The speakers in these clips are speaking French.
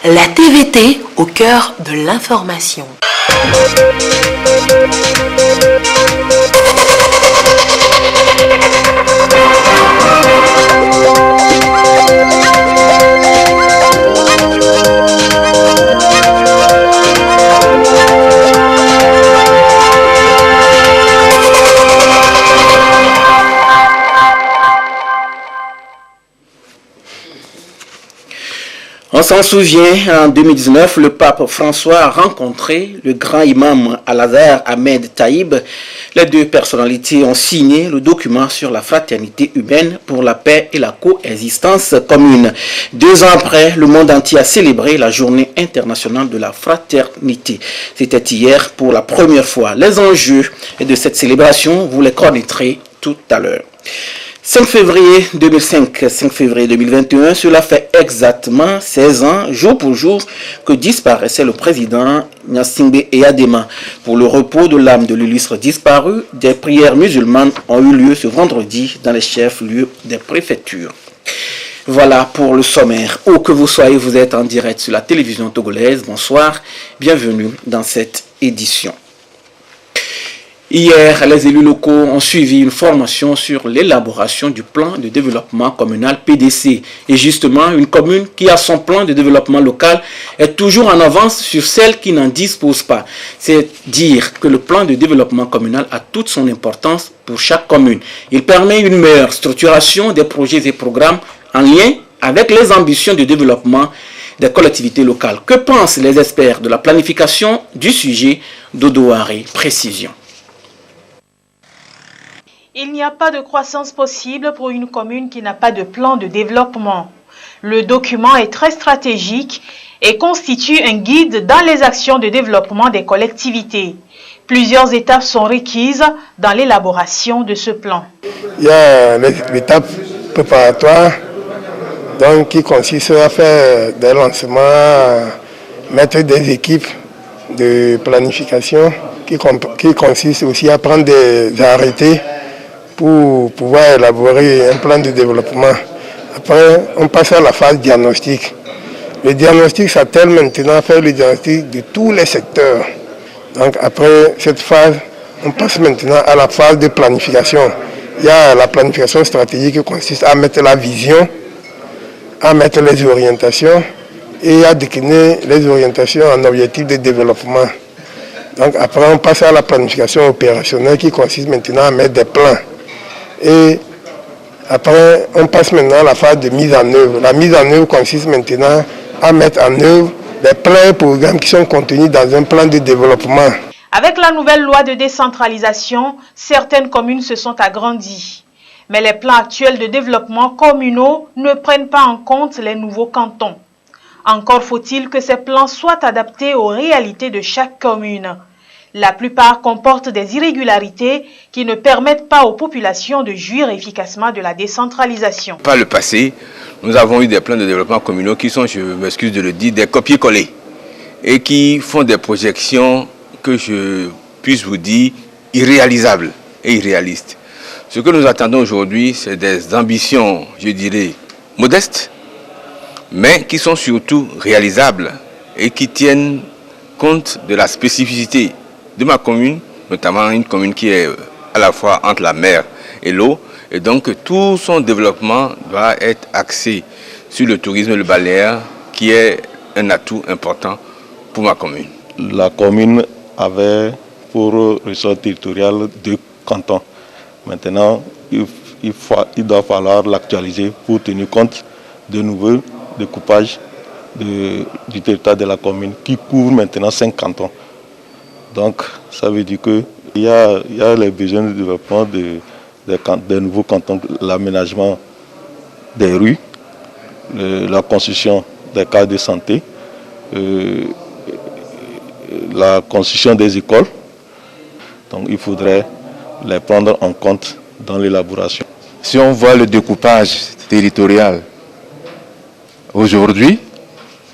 La TVT au cœur de l'information. On s'en souvient, en 2019, le pape François a rencontré le grand imam Al-Azhar Ahmed Taïb. Les deux personnalités ont signé le document sur la fraternité humaine pour la paix et la coexistence commune. 2 ans après, le monde entier a célébré la journée internationale de la fraternité. C'était hier pour la première fois. Les enjeux de cette célébration, vous les connaîtrez tout à l'heure. 5 février 2005, 5 février 2021, cela fait exactement 16 ans, jour pour jour, que disparaissait le président Gnassingbé Eyadema. Pour le repos de l'âme de l'illustre disparu, des prières musulmanes ont eu lieu ce vendredi dans les chefs-lieux des préfectures. Voilà pour le sommaire. Où que vous soyez, vous êtes en direct sur la télévision togolaise. Bonsoir, bienvenue dans cette édition. Hier, les élus locaux ont suivi une formation sur l'élaboration du plan de développement communal PDC. Et justement, une commune qui a son plan de développement local est toujours en avance sur celle qui n'en dispose pas. C'est dire que le plan de développement communal a toute son importance pour chaque commune. Il permet une meilleure structuration des projets et programmes en lien avec les ambitions de développement des collectivités locales. Que pensent les experts de la planification du sujet? Dodo Haré, précision. Il n'y a pas de croissance possible pour une commune qui n'a pas de plan de développement. Le document est très stratégique et constitue un guide dans les actions de développement des collectivités. Plusieurs étapes sont requises dans l'élaboration de ce plan. Il y a l'étape préparatoire donc, qui consiste à faire des lancements, mettre des équipes de planification qui consiste aussi à prendre des arrêtés pour pouvoir élaborer un plan de développement. Après, on passe à la phase diagnostic. Le diagnostic s'attelle maintenant à faire le diagnostic de tous les secteurs. Donc après cette phase, on passe maintenant à la phase de planification. Il y a la planification stratégique qui consiste à mettre la vision, à mettre les orientations et à décliner les orientations en objectifs de développement. Donc après, on passe à la planification opérationnelle qui consiste maintenant à mettre des plans. Et après, on passe maintenant à la phase de mise en œuvre. La mise en œuvre consiste maintenant à mettre en œuvre les plans et programmes qui sont contenus dans un plan de développement. Avec la nouvelle loi de décentralisation, certaines communes se sont agrandies. Mais les plans actuels de développement communaux ne prennent pas en compte les nouveaux cantons. Encore faut-il que ces plans soient adaptés aux réalités de chaque commune. La plupart comportent des irrégularités qui ne permettent pas aux populations de jouir efficacement de la décentralisation. Par le passé, nous avons eu des plans de développement communaux qui sont, je m'excuse de le dire, des copier-coller et qui font des projections que je puisse vous dire irréalisables et irréalistes. Ce que nous attendons aujourd'hui, c'est des ambitions, je dirais, modestes, mais qui sont surtout réalisables et qui tiennent compte de la spécificité de ma commune, notamment une commune qui est à la fois entre la mer et l'eau. Et donc tout son développement doit être axé sur le tourisme et le balnéaire, qui est un atout important pour ma commune. La commune avait pour ressort territorial 2 cantons. Maintenant, il doit falloir l'actualiser pour tenir compte de nouveaux découpages du territoire de la commune qui couvre maintenant 5 cantons. Donc, ça veut dire qu'il y a les besoins de développement des nouveaux cantons, l'aménagement des rues, la construction des cadres de santé, la construction des écoles. Donc, il faudrait les prendre en compte dans l'élaboration. Si on voit le découpage territorial aujourd'hui,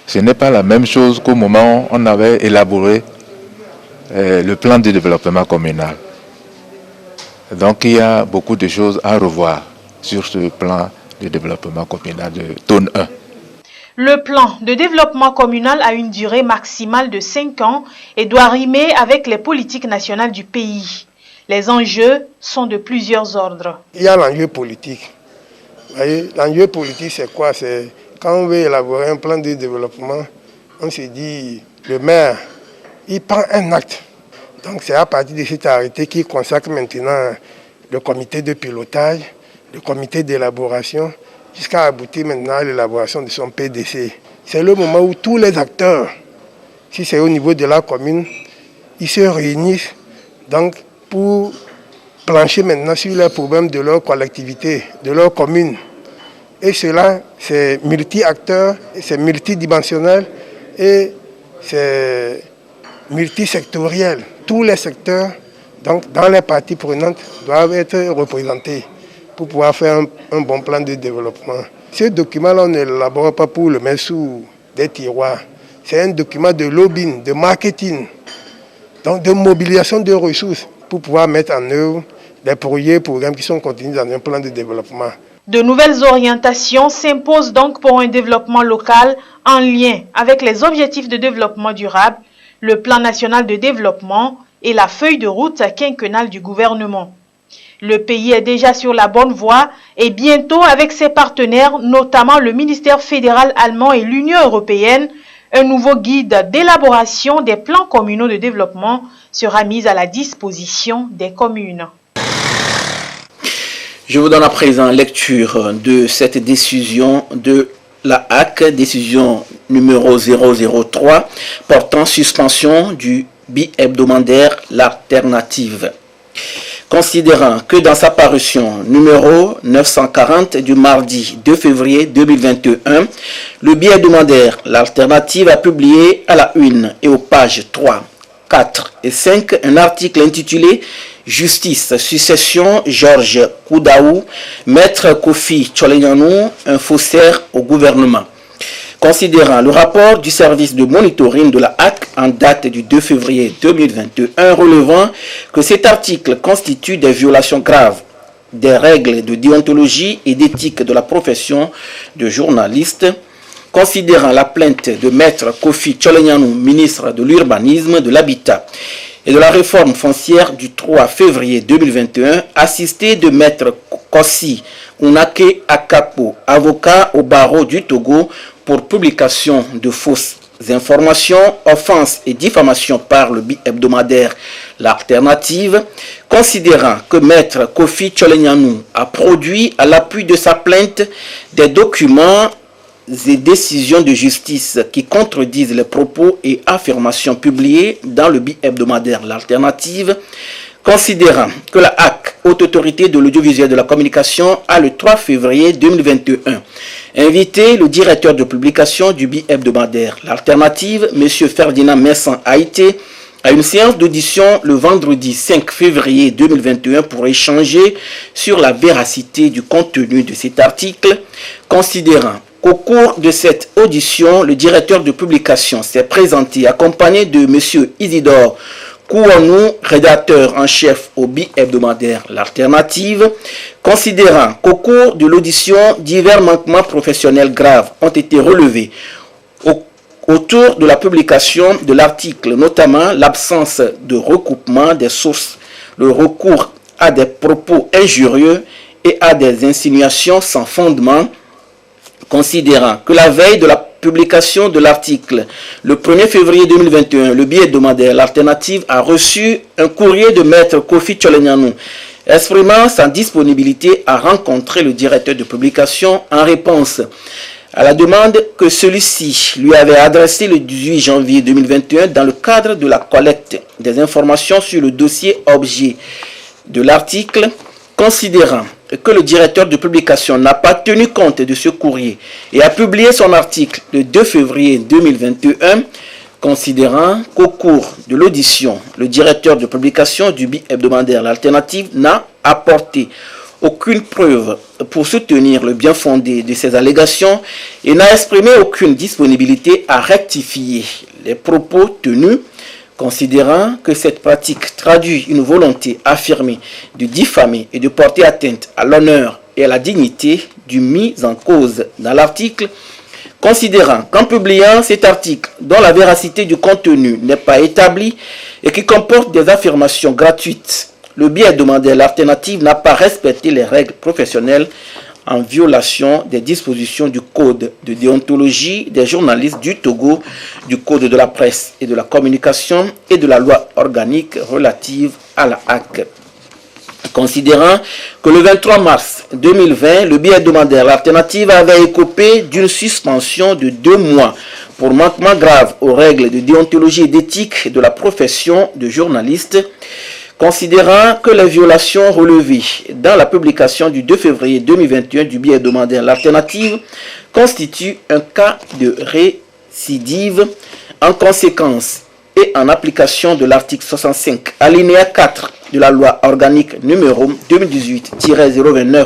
ce n'est pas la même chose qu'au moment où on avait élaboré le plan de développement communal. Donc il y a beaucoup de choses à revoir sur ce plan de développement communal de zone 1. Le plan de développement communal a une durée maximale de 5 ans et doit rimer avec les politiques nationales du pays. Les enjeux sont de plusieurs ordres. Il y a l'enjeu politique. L'enjeu politique, c'est quoi? C'est quand on veut élaborer un plan de développement, on se dit, le maire, il prend un acte. Donc c'est à partir de cet arrêté qu'il consacre maintenant le comité de pilotage, le comité d'élaboration, jusqu'à aboutir maintenant à l'élaboration de son PDC. C'est le moment où tous les acteurs, si c'est au niveau de la commune, ils se réunissent donc pour plancher maintenant sur les problèmes de leur collectivité, de leur commune. Et cela, c'est multi-acteurs, c'est multidimensionnel et c'est multisectoriel. Tous les secteurs, donc dans les parties prenantes, doivent être représentés pour pouvoir faire un bon plan de développement. Ce document-là, on ne l'élabore pas pour le mettre sous des tiroirs. C'est un document de lobbying, de marketing, donc de mobilisation de ressources pour pouvoir mettre en œuvre des projets et programmes qui sont contenus dans un plan de développement. De nouvelles orientations s'imposent donc pour un développement local en lien avec les objectifs de développement durable, le plan national de développement et la feuille de route quinquennale du gouvernement. Le pays est déjà sur la bonne voie et bientôt avec ses partenaires, notamment le ministère fédéral allemand et l'Union européenne, un nouveau guide d'élaboration des plans communaux de développement sera mis à la disposition des communes. Je vous donne à présent lecture de cette décision de la HAC, décision numéro 003, portant suspension du bi-hebdomadaire L'Alternative. Considérant que dans sa parution numéro 940 du mardi 2 février 2021, le bi-hebdomadaire L'Alternative a publié à la une et aux pages 3, 4 et 5 un article intitulé « Justice, succession, Georges Koudaou, Maître Kofi Tcholenyanou, un faussaire au gouvernement ». Considérant le rapport du service de monitoring de la HAC en date du 2 février 2021 relevant que cet article constitue des violations graves des règles de déontologie et d'éthique de la profession de journaliste, considérant la plainte de Maître Kofi Tcholenyanou, ministre de l'Urbanisme, de l'Habitat et de la Réforme foncière du 3 février 2021, assisté de Maître Kossi Unake Akapo, avocat au barreau du Togo, pour publication de fausses informations, offenses et diffamation par le bi-hebdomadaire L'Alternative, considérant que Maître Kofi Tcholenyanou a produit à l'appui de sa plainte des documents et décisions de justice qui contredisent les propos et affirmations publiées dans le bi-hebdomadaire L'Alternative, considérant que la HAC, Haute Autorité de l'Audiovisuel de la Communication, a le 3 février 2021 invité le directeur de publication du bi-hebdomadaire L'Alternative, M. Ferdinand Messan Haïté, à une séance d'audition le vendredi 5 février 2021 pour échanger sur la véracité du contenu de cet article, considérant qu'au cours de cette audition, le directeur de publication s'est présenté accompagné de M. Isidore Kouanou, rédacteur en chef au bi-hebdomadaire L'Alternative, considérant qu'au cours de l'audition, divers manquements professionnels graves ont été relevés autour de la publication de l'article, notamment l'absence de recoupement des sources, le recours à des propos injurieux et à des insinuations sans fondement, considérant que la veille de la publication de l'article, le 1er février 2021, le bi-hebdomadaire L'Alternative a reçu un courrier de Maître Kofi Tcholenyanou exprimant sa disponibilité à rencontrer le directeur de publication en réponse à la demande que celui-ci lui avait adressée le 18 janvier 2021 dans le cadre de la collecte des informations sur le dossier objet de l'article, considérant que le directeur de publication n'a pas tenu compte de ce courrier et a publié son article le 2 février 2021, considérant qu'au cours de l'audition, le directeur de publication du bi-hebdomadaire L'Alternative n'a apporté aucune preuve pour soutenir le bien fondé de ces allégations et n'a exprimé aucune disponibilité à rectifier les propos tenus, considérant que cette pratique traduit une volonté affirmée de diffamer et de porter atteinte à l'honneur et à la dignité du mis en cause dans l'article, Considérant qu'en publiant cet article, dont la véracité du contenu n'est pas établie et qui comporte des affirmations gratuites, le biebdomadaire L'Alternative n'a pas respecté les règles professionnelles en violation des dispositions du Code de déontologie des journalistes du Togo, du Code de la presse et de la communication et de la loi organique relative à la HAC. Considérant que le 23 mars 2020, le biebdomadaire L'Alternative avait écopé d'une suspension de 2 mois pour manquement grave aux règles de déontologie et d'éthique de la profession de journaliste, considérant que les violations relevées dans la publication du 2 février 2021 du biebdomadaire L'Alternative constituent un cas de récidive, en conséquence et en application de l'article 65, alinéa 4 de la loi organique numéro 2018-029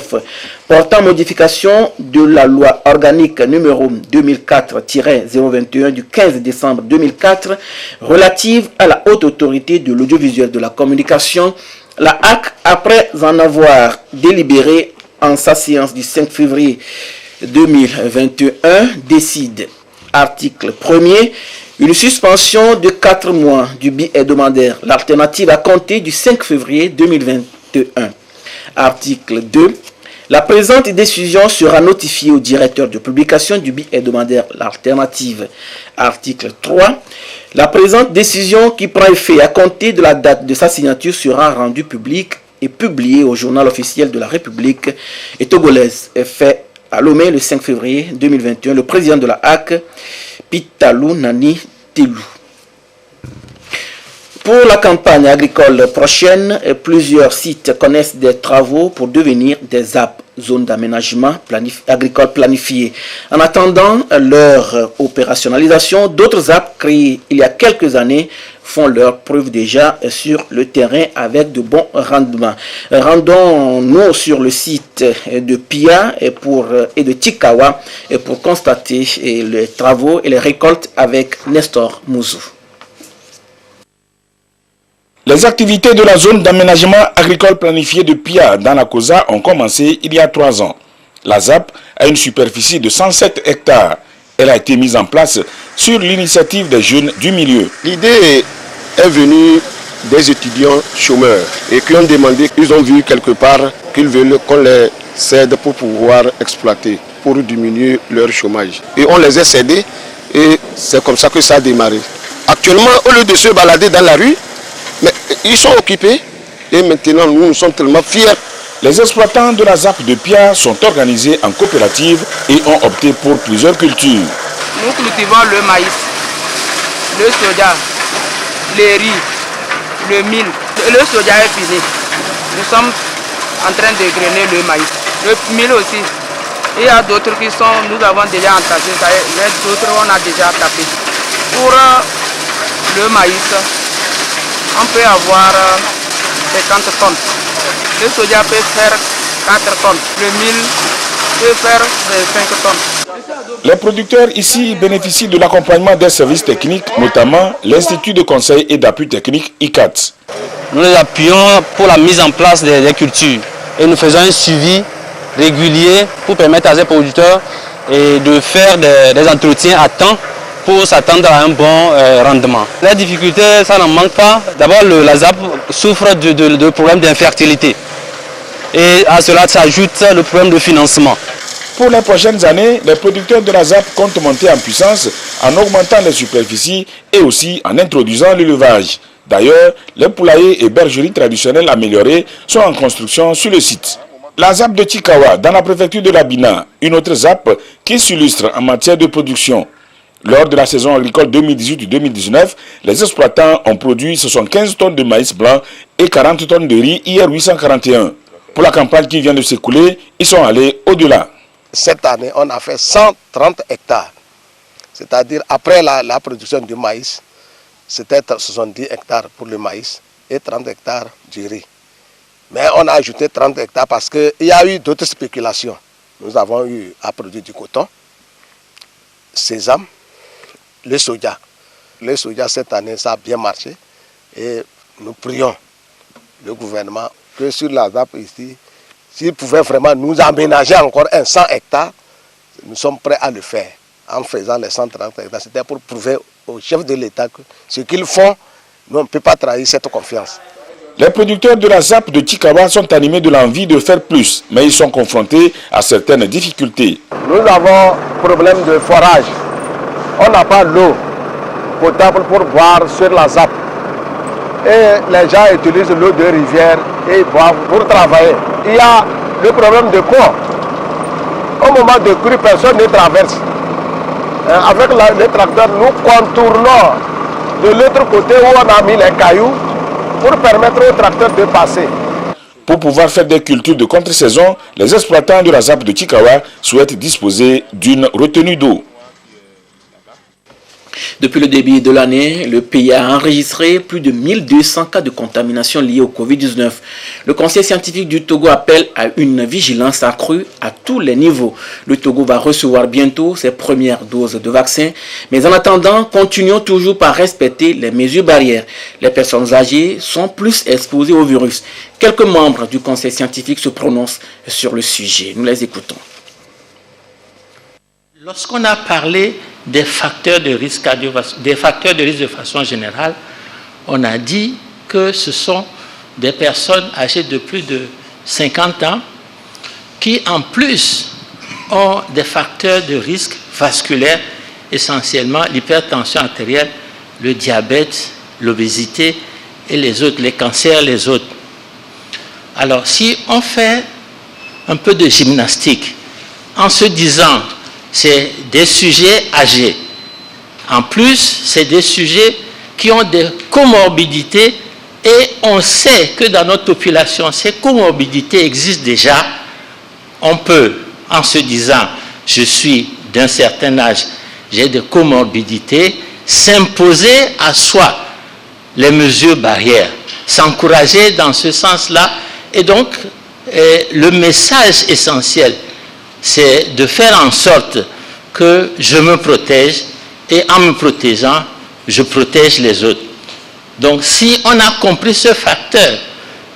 portant modification de la loi organique numéro 2004-021 du 15 décembre 2004 relative à la haute autorité de l'audiovisuel de la communication, la HAC, après en avoir délibéré en sa séance du 5 février 2021, décide, article 1er, une suspension de 4 mois du biebdomadaire L'Alternative à compter du 5 février 2021. Article 2. La présente décision sera notifiée au directeur de publication du biebdomadaire L'Alternative. Article 3. La présente décision qui prend effet à compter de la date de sa signature sera rendue publique et publiée au journal officiel de la République et togolaise. Fait à Lomé le 5 février 2021. Le président de la HAC, Pitalou Nani Telou. Pour la campagne agricole prochaine, plusieurs sites connaissent des travaux pour devenir des ZAP, zones d'aménagement agricole planifiées. En attendant leur opérationnalisation, d'autres ZAP créés il y a quelques années font leur preuve déjà sur le terrain avec de bons rendements. Rendons-nous sur le site de Pia et de Tikawa pour constater les travaux et les récoltes avec Nestor Mouzou. Les activités de la zone d'aménagement agricole planifiée de Pia dans la Kosa ont commencé il y a 3 ans. La ZAP a une superficie de 107 hectares. Elle a été mise en place sur l'initiative des jeunes du milieu. L'idée est venue des étudiants chômeurs et qui ont demandé, ils ont vu quelque part qu'ils veulent qu'on les aide pour pouvoir exploiter, pour diminuer leur chômage. Et on les a aidés et c'est comme ça que ça a démarré. Actuellement, au lieu de se balader dans la rue, mais ils sont occupés et maintenant nous sommes tellement fiers. Les exploitants de la ZAP de Pia sont organisés en coopérative et ont opté pour plusieurs cultures. Nous cultivons le maïs, le soja, les riz, le mil. Le soja est fini. Nous sommes en train de grainer le maïs. Le mil aussi. Il y a d'autres qui sont, nous avons déjà entassé, mais d'autres on a déjà tapé. Pour le maïs, on peut avoir 50 tonnes. Le soja peut faire 4 tonnes. Le mil peut faire 5 tonnes. Les producteurs ici bénéficient de l'accompagnement des services techniques, notamment l'Institut de conseil et d'appui technique ICAT. Nous les appuyons pour la mise en place des cultures et nous faisons un suivi régulier pour permettre à ces producteurs de faire des entretiens à temps pour s'attendre à un bon rendement. Les difficultés, ça n'en manque pas. D'abord, la ZAP souffre de problèmes d'infertilité. Et à cela s'ajoute le problème de financement. Pour les prochaines années, les producteurs de la ZAP comptent monter en puissance en augmentant les superficies et aussi en introduisant l'élevage. D'ailleurs, les poulaillers et bergeries traditionnelles améliorées sont en construction sur le site. La ZAP de Tikawa, dans la préfecture de l'Abina, une autre ZAP qui s'illustre en matière de production. Lors de la saison agricole 2018-2019, les exploitants ont produit 75 tonnes de maïs blanc et 40 tonnes de riz IR 841. Pour la campagne qui vient de s'écouler, ils sont allés au-delà. Cette année, on a fait 130 hectares. C'est-à-dire, après la production du maïs, c'était 70 hectares pour le maïs et 30 hectares du riz. Mais on a ajouté 30 hectares parce qu'il y a eu d'autres spéculations. Nous avons eu à produire du coton, sésame, le soja. Le soja, cette année, ça a bien marché. Et nous prions le gouvernement que sur la ZAP ici, s'il pouvait vraiment nous aménager encore 100 hectares, nous sommes prêts à le faire. en faisant les 130 hectares. C'était pour prouver aux chefs de l'État que ce qu'ils font, nous, on ne peut pas trahir cette confiance. Les producteurs de la ZAP de Tchikawa sont animés de l'envie de faire plus, mais ils sont confrontés à certaines difficultés. Nous avons problème de forage. On n'a pas d'eau potable pour boire sur la ZAP. Et les gens utilisent l'eau de rivière et boivent pour travailler. Il y a le problème de quoi? Au moment de crue, personne ne traverse. Avec les tracteurs, nous contournons de l'autre côté où on a mis les cailloux pour permettre aux tracteurs de passer. Pour pouvoir faire des cultures de contre-saison, les exploitants de la ZAP de Tchikawa souhaitent disposer d'une retenue d'eau. Depuis le début de l'année, le pays a enregistré plus de 1200 cas de contamination liés au Covid-19. Le Conseil scientifique du Togo appelle à une vigilance accrue à tous les niveaux. Le Togo va recevoir bientôt ses premières doses de vaccin. Mais en attendant, continuons toujours par respecter les mesures barrières. Les personnes âgées sont plus exposées au virus. Quelques membres du Conseil scientifique se prononcent sur le sujet. Nous les écoutons. Lorsqu'on a parlé des facteurs de risque de façon générale, on a dit que ce sont des personnes âgées de plus de 50 ans qui, en plus, ont des facteurs de risque vasculaires, essentiellement l'hypertension artérielle, le diabète, l'obésité et les autres, les cancers, les autres. Alors, si on fait un peu de gymnastique en se disant c'est des sujets âgés. En plus, c'est des sujets qui ont des comorbidités et on sait que dans notre population, ces comorbidités existent déjà. On peut, en se disant, je suis d'un certain âge, j'ai des comorbidités, s'imposer à soi les mesures barrières, s'encourager dans ce sens-là. Et donc, le message essentiel, c'est de faire en sorte que je me protège et en me protégeant, je protège les autres. Donc si on a compris ce facteur,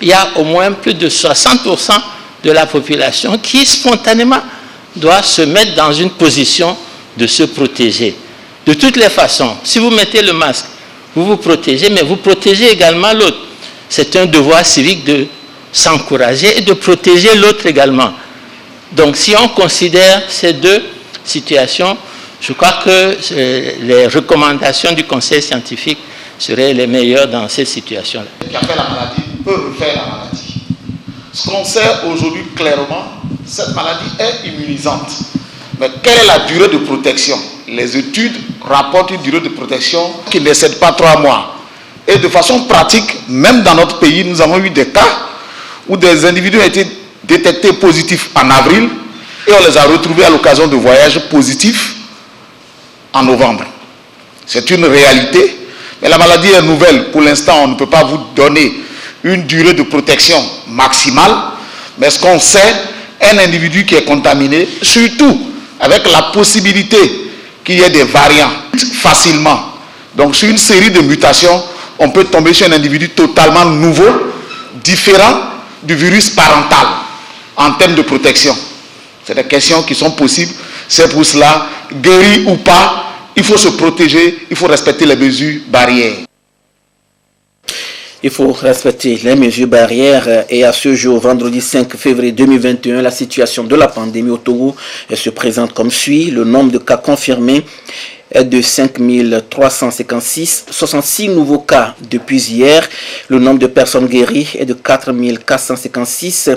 il y a au moins plus de 60% de la population qui spontanément doit se mettre dans une position de se protéger. De toutes les façons, si vous mettez le masque, vous vous protégez, mais vous protégez également l'autre. C'est un devoir civique de s'encourager et de protéger l'autre également. Donc si on considère ces deux situations, je crois que les recommandations du Conseil scientifique seraient les meilleures dans ces situations-là. Qui a fait la maladie peut refaire la maladie. Ce qu'on sait aujourd'hui clairement, cette maladie est immunisante. Mais quelle est la durée de protection? Les études rapportent une durée de protection qui n'excède pas 3 mois. Et de façon pratique, même dans notre pays, nous avons eu des cas où des individus ont été détectés positifs en avril et on les a retrouvés à l'occasion de voyages positifs en novembre. C'est une réalité, mais la maladie est nouvelle. Pour l'instant, on ne peut pas vous donner une durée de protection maximale, mais ce qu'on sait, un individu qui est contaminé, surtout avec la possibilité qu'il y ait des variants facilement. Donc sur une série de mutations, on peut tomber sur un individu totalement nouveau, différent du virus parental en termes de protection. C'est des questions qui sont possibles. C'est pour cela, guéri ou pas, il faut se protéger, il faut respecter les mesures barrières. Il faut respecter les mesures barrières et à ce jour, vendredi 5 février 2021, la situation de la pandémie au Togo se présente comme suit. Le nombre de cas confirmés est de 5356, 66 nouveaux cas depuis hier. Le nombre de personnes guéries est de 4456,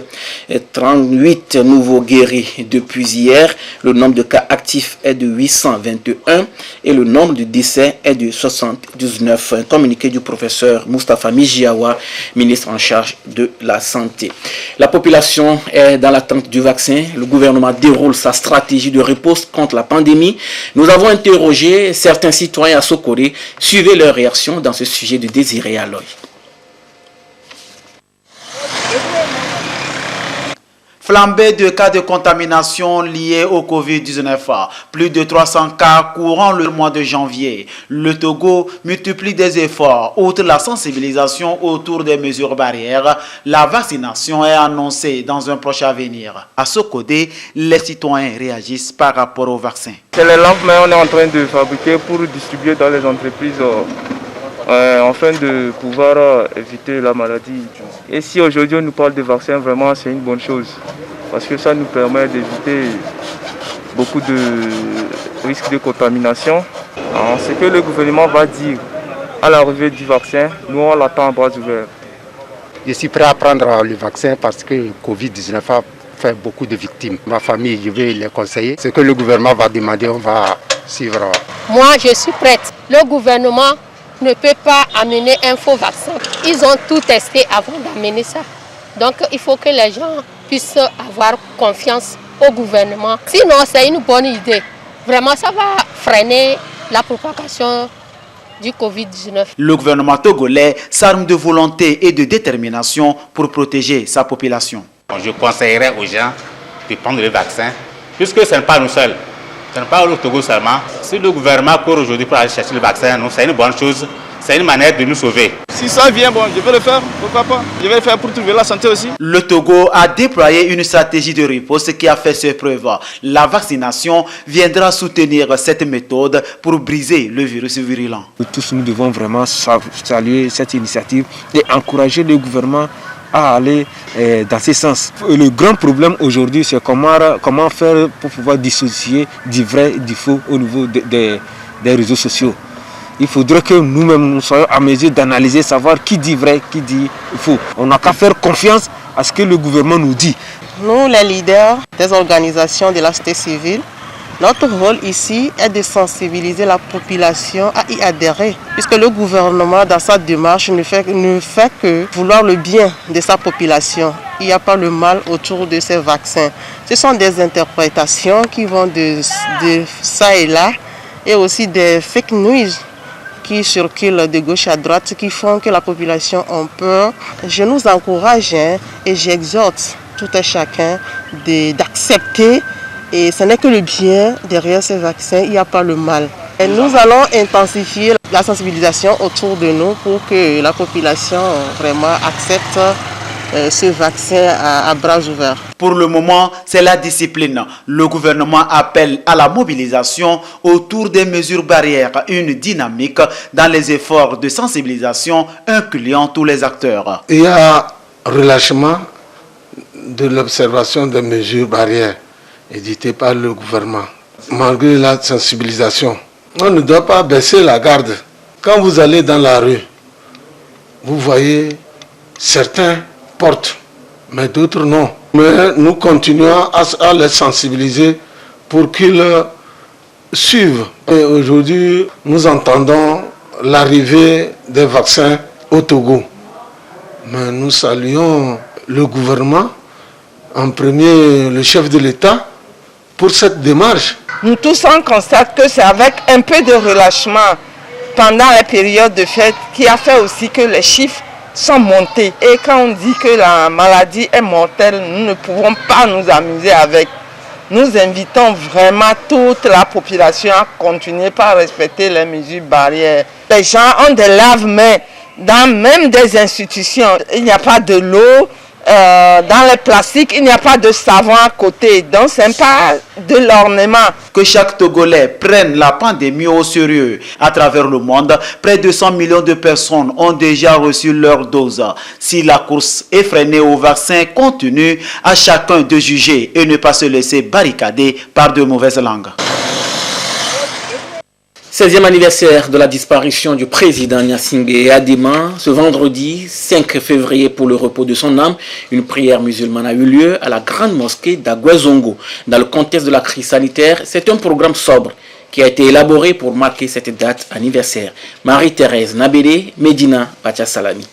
38 nouveaux guéris depuis hier. Le nombre de cas actifs est de 821 et le nombre de décès est de 79. Un communiqué du professeur Moustapha Mijiawa, ministre en charge de la Santé. La population est dans l'attente du vaccin. Le gouvernement déroule sa stratégie de riposte contre la pandémie. Nous avons interrogé certains citoyens à Sokoré. Suivez leur réaction dans ce sujet de Désiré Aloy. Flambée de cas de contamination liés au Covid-19. Plus de 300 cas courant le mois de janvier. Le Togo multiplie des efforts. Outre la sensibilisation autour des mesures barrières, la vaccination est annoncée dans un proche avenir. À ce côté, les citoyens réagissent par rapport au vaccin. C'est les lampes, mais on est en train de fabriquer pour distribuer dans les entreprises afin de pouvoir éviter la maladie. Et si aujourd'hui on nous parle de vaccin, vraiment c'est une bonne chose. Parce que ça nous permet d'éviter beaucoup de risques de contamination. Alors, ce que le gouvernement va dire à l'arrivée du vaccin, nous on l'attend à bras ouverts. Je suis prêt à prendre le vaccin parce que le Covid-19 a fait beaucoup de victimes. Ma famille, je vais les conseiller. Ce que le gouvernement va demander, on va suivre. Moi, je suis prête. Le gouvernement ne peut pas amener un faux vaccin. Ils ont tout testé avant d'amener ça. Donc, il faut que les gens puissent avoir confiance au gouvernement. Sinon, c'est une bonne idée. Vraiment, ça va freiner la propagation du Covid-19. Le gouvernement togolais s'arme de volonté et de détermination pour protéger sa population. Je conseillerais aux gens de prendre le vaccin, puisque ce n'est pas nous seuls. Ce n'est pas le Togo seulement. Si le gouvernement court aujourd'hui pour aller chercher le vaccin, c'est une bonne chose. C'est une manière de nous sauver. Si ça vient, bon, je vais le faire, pourquoi pas. Je vais le faire pour trouver la santé aussi. Le Togo a déployé une stratégie de riposte qui a fait ses preuves. La vaccination viendra soutenir cette méthode pour briser le virus virulent. Tous nous devons vraiment saluer cette initiative et encourager le gouvernement à aller dans ce sens. Le grand problème aujourd'hui, c'est comment faire pour pouvoir dissocier du vrai et du faux au niveau des réseaux sociaux. Il faudrait que nous-mêmes nous soyons à mesure d'analyser, savoir qui dit vrai, qui dit faux. On n'a qu'à faire confiance à ce que le gouvernement nous dit. Nous, les leaders des organisations de la société civile, notre rôle ici est de sensibiliser la population à y adhérer, puisque le gouvernement, dans sa démarche, ne fait que vouloir le bien de sa population. Il n'y a pas le mal autour de ces vaccins. Ce sont des interprétations qui vont de ça et là, et aussi des fake news qui circulent de gauche à droite, qui font que la population a peur. Je nous encourage et j'exhorte tout un chacun d'accepter. Et ce n'est que le bien derrière ces vaccins, il n'y a pas le mal. Et nous allons intensifier la sensibilisation autour de nous pour que la population vraiment accepte ce vaccin à bras ouverts. Pour le moment, c'est la discipline. Le gouvernement appelle à la mobilisation autour des mesures barrières, une dynamique dans les efforts de sensibilisation incluant tous les acteurs. Il y a relâchement de l'observation des mesures barrières éditées par le gouvernement. Malgré la sensibilisation, on ne doit pas baisser la garde. Quand vous allez dans la rue, vous voyez certains portent, mais d'autres non. Mais nous continuons à les sensibiliser pour qu'ils suivent. Et aujourd'hui, nous entendons l'arrivée des vaccins au Togo. Mais nous saluons le gouvernement, en premier le chef de l'État, pour cette démarche. Nous tous on constate que c'est avec un peu de relâchement pendant la période de fête qui a fait aussi que les chiffres sont montés. Et quand on dit que la maladie est mortelle, nous ne pouvons pas nous amuser avec. Nous invitons vraiment toute la population à continuer par respecter les mesures barrières. Les gens ont des lave-mains dans même des institutions. Il n'y a pas de l'eau. Dans les plastiques, il n'y a pas de savon à côté, donc ce n'est pas de l'ornement. Que chaque Togolais prenne la pandémie au sérieux. À travers le monde, près de 100 millions de personnes ont déjà reçu leur dose. Si la course effrénée au vaccin continue, à chacun de juger et ne pas se laisser barricader par de mauvaises langues. 16e anniversaire de la disparition du président Gnassingbé Adema, ce vendredi 5 février pour le repos de son âme, une prière musulmane a eu lieu à la grande mosquée d'Aguazongo. Dans le contexte de la crise sanitaire, c'est un programme sobre qui a été élaboré pour marquer cette date anniversaire. Marie-Thérèse Nabélé, Médina, Batia Salami.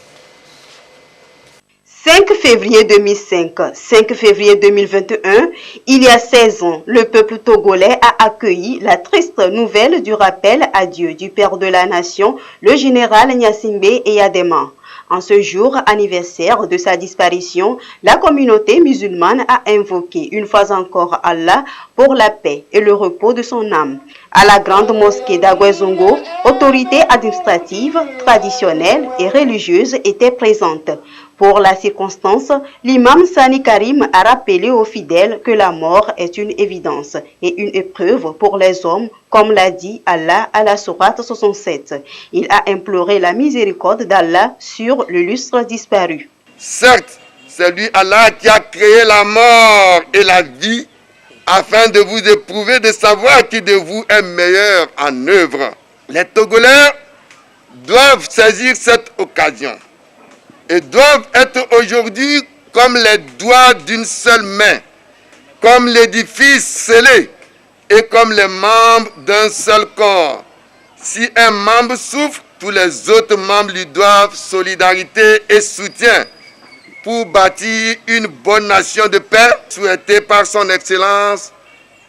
5 février 2005, 5 février 2021, il y a 16 ans, le peuple togolais a accueilli la triste nouvelle du rappel à Dieu du père de la nation, le général Gnassingbé Adema. En ce jour anniversaire de sa disparition, la communauté musulmane a invoqué une fois encore Allah pour la paix et le repos de son âme. À la grande mosquée d'Agwezongo, autorités administratives, traditionnelles et religieuses étaient présentes. Pour la circonstance, l'imam Sani Karim a rappelé aux fidèles que la mort est une évidence et une épreuve pour les hommes, comme l'a dit Allah à la sourate 67. Il a imploré la miséricorde d'Allah sur le lustre disparu. Certes, c'est lui Allah qui a créé la mort et la vie afin de vous éprouver de savoir qui de vous est meilleur en œuvre. Les Togolais doivent saisir cette occasion et doivent être aujourd'hui comme les doigts d'une seule main, comme l'édifice scellé et comme les membres d'un seul corps. Si un membre souffre, tous les autres membres lui doivent solidarité et soutien pour bâtir une bonne nation de paix souhaitée par son Excellence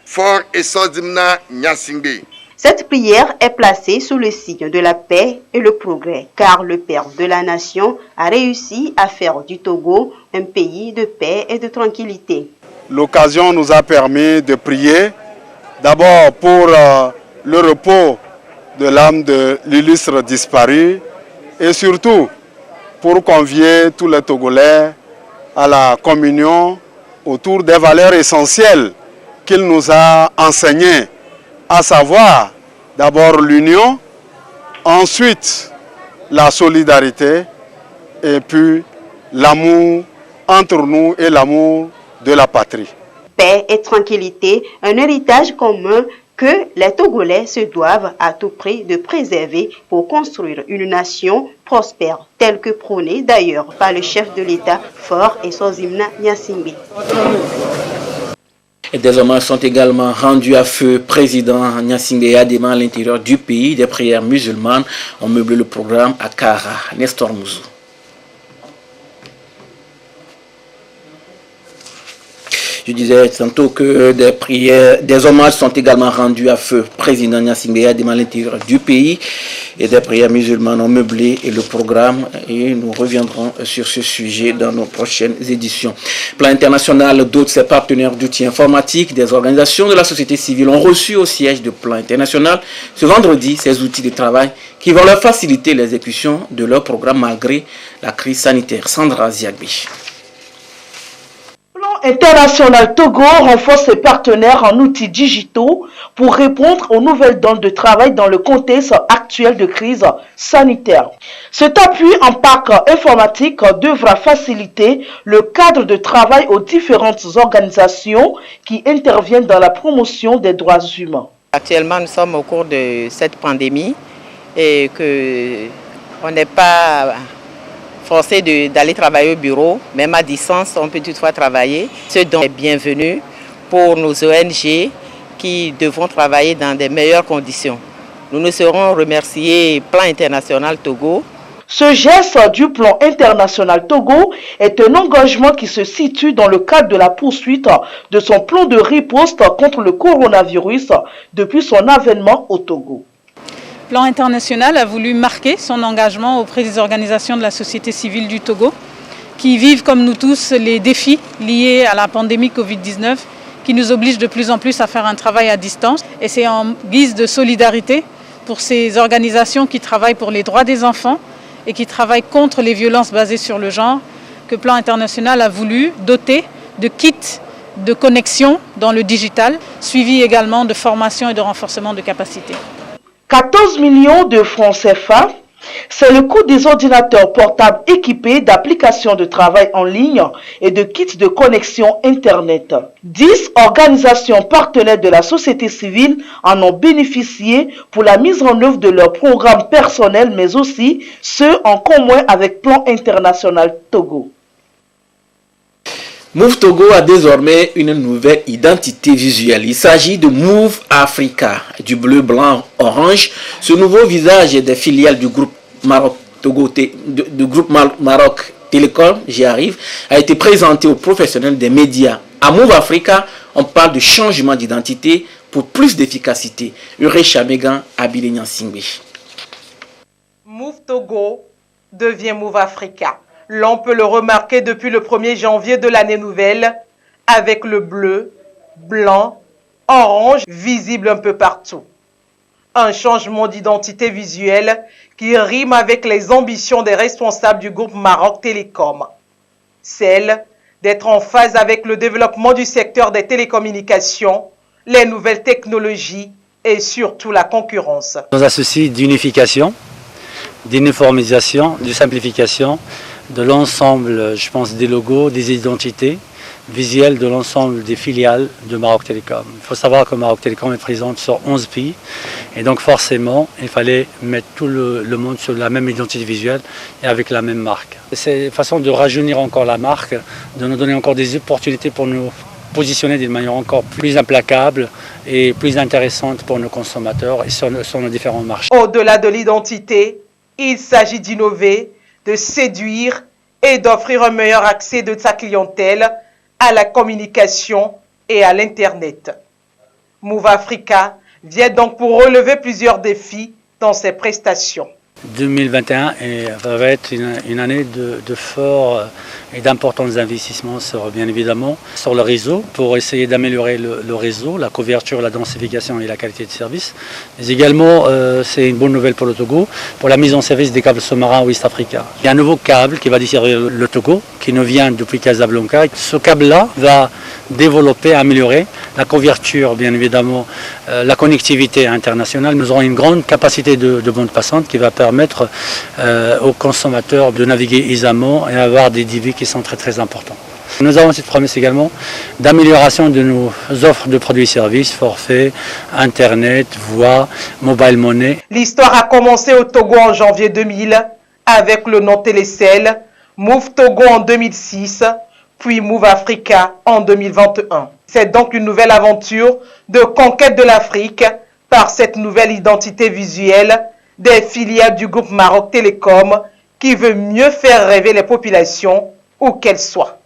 Fort et Sozimna Nyasingbe. Cette prière est placée sous le signe de la paix et le progrès, car le Père de la nation a réussi à faire du Togo un pays de paix et de tranquillité. L'occasion nous a permis de prier, d'abord pour le repos de l'âme de l'illustre disparu, et surtout pour convier tous les Togolais à la communion autour des valeurs essentielles qu'il nous a enseignées, à savoir d'abord l'union, ensuite la solidarité et puis l'amour entre nous et l'amour de la patrie. Paix et tranquillité, un héritage commun que les Togolais se doivent à tout prix de préserver pour construire une nation prospère, telle que prônée d'ailleurs par le chef de l'État Fort et Sozimna Nyasingbe. Et des hommages sont également rendus à feu. Président Nyasingbe Adema à l'intérieur du pays. Des prières musulmanes ont meublé le programme à Kara. Nestor Mouzou. Je disais tantôt que des hommages sont également rendus à feu. Président Nyasingbe Adema à l'intérieur du pays. Et des prières musulmanes ont meublé le programme. Et nous reviendrons sur ce sujet dans nos prochaines éditions. Plan International dote ses partenaires d'outils informatiques. Des organisations de la société civile ont reçu au siège de Plan International ce vendredi ces outils de travail qui vont leur faciliter l'exécution de leur programme malgré la crise sanitaire. Sandra Ziagbi. International Togo renforce ses partenaires en outils digitaux pour répondre aux nouvelles donnes de travail dans le contexte actuel de crise sanitaire. Cet appui en parc informatique devra faciliter le cadre de travail aux différentes organisations qui interviennent dans la promotion des droits humains. Actuellement, nous sommes au cours de cette pandémie et qu'on n'est pas forcé d'aller travailler au bureau, même à distance, on peut toutefois travailler. Ce don est bienvenu pour nos ONG qui devront travailler dans des meilleures conditions. Nous nous serons remerciés Plan International Togo. Ce geste du Plan International Togo est un engagement qui se situe dans le cadre de la poursuite de son plan de riposte contre le coronavirus depuis son avènement au Togo. Plan International a voulu marquer son engagement auprès des organisations de la société civile du Togo qui vivent comme nous tous les défis liés à la pandémie Covid-19 qui nous obligent de plus en plus à faire un travail à distance. Et c'est en guise de solidarité pour ces organisations qui travaillent pour les droits des enfants et qui travaillent contre les violences basées sur le genre que Plan International a voulu doter de kits de connexion dans le digital, suivi également de formation et de renforcement de capacités. 14 millions de francs CFA, c'est le coût des ordinateurs portables équipés d'applications de travail en ligne et de kits de connexion Internet. 10 organisations partenaires de la société civile en ont bénéficié pour la mise en œuvre de leurs programmes personnels, mais aussi ceux en commun avec Plan International Togo. Move Togo a désormais une nouvelle identité visuelle. Il s'agit de Move Africa, du bleu, blanc, orange. Ce nouveau visage des filiales du groupe Maroc Togo, du groupe Maroc Télécom, j'y arrive, a été présenté aux professionnels des médias. À Move Africa, on parle de changement d'identité pour plus d'efficacité. Uré Chamégan, Abile Nyasingbe. Move Togo devient Move Africa. L'on peut le remarquer depuis le 1er janvier de l'année nouvelle avec le bleu, blanc, orange visible un peu partout. Un changement d'identité visuelle qui rime avec les ambitions des responsables du groupe Maroc Télécom. Celle d'être en phase avec le développement du secteur des télécommunications, les nouvelles technologies et surtout la concurrence. Dans un souci d'unification, d'uniformisation, de simplification de l'ensemble, je pense, des logos, des identités visuelles de l'ensemble des filiales de Maroc Télécom. Il faut savoir que Maroc Télécom est présente sur 11 pays et donc forcément il fallait mettre tout le monde sur la même identité visuelle et avec la même marque. C'est une façon de rajeunir encore la marque, de nous donner encore des opportunités pour nous positionner d'une manière encore plus implacable et plus intéressante pour nos consommateurs et sur nos différents marchés. Au-delà de l'identité, il s'agit d'innover, de séduire et d'offrir un meilleur accès de sa clientèle à la communication et à l'Internet. Move Africa vient donc pour relever plusieurs défis dans ses prestations. 2021 va être une année de forts et d'importants investissements bien évidemment sur le réseau pour essayer d'améliorer le réseau, la couverture, la densification et la qualité de service. Mais également, c'est une bonne nouvelle pour le Togo, pour la mise en service des câbles sous-marins Ouest Africa. Il y a un nouveau câble qui va desservir le Togo, qui nous vient depuis Casablanca. Ce câble-là va développer, améliorer la couverture, bien évidemment, la connectivité internationale. Nous aurons une grande capacité de bande passante qui va permettre aux consommateurs de naviguer aisément et avoir des débits qui sont très très importants. Nous avons cette promesse également d'amélioration de nos offres de produits et services, forfaits, Internet, voix, mobile money. L'histoire a commencé au Togo en janvier 2000 avec le nom Télécel, Move Togo en 2006, puis Move Africa en 2021. C'est donc une nouvelle aventure de conquête de l'Afrique par cette nouvelle identité visuelle des filiales du groupe Maroc Télécom qui veut mieux faire rêver les populations où qu'elles soient.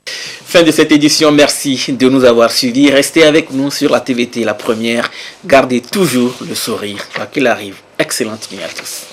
Fin de cette édition, merci de nous avoir suivis. Restez avec nous sur la TVT, la première. Gardez toujours le sourire, quoi qu'il arrive. Excellente nuit à tous.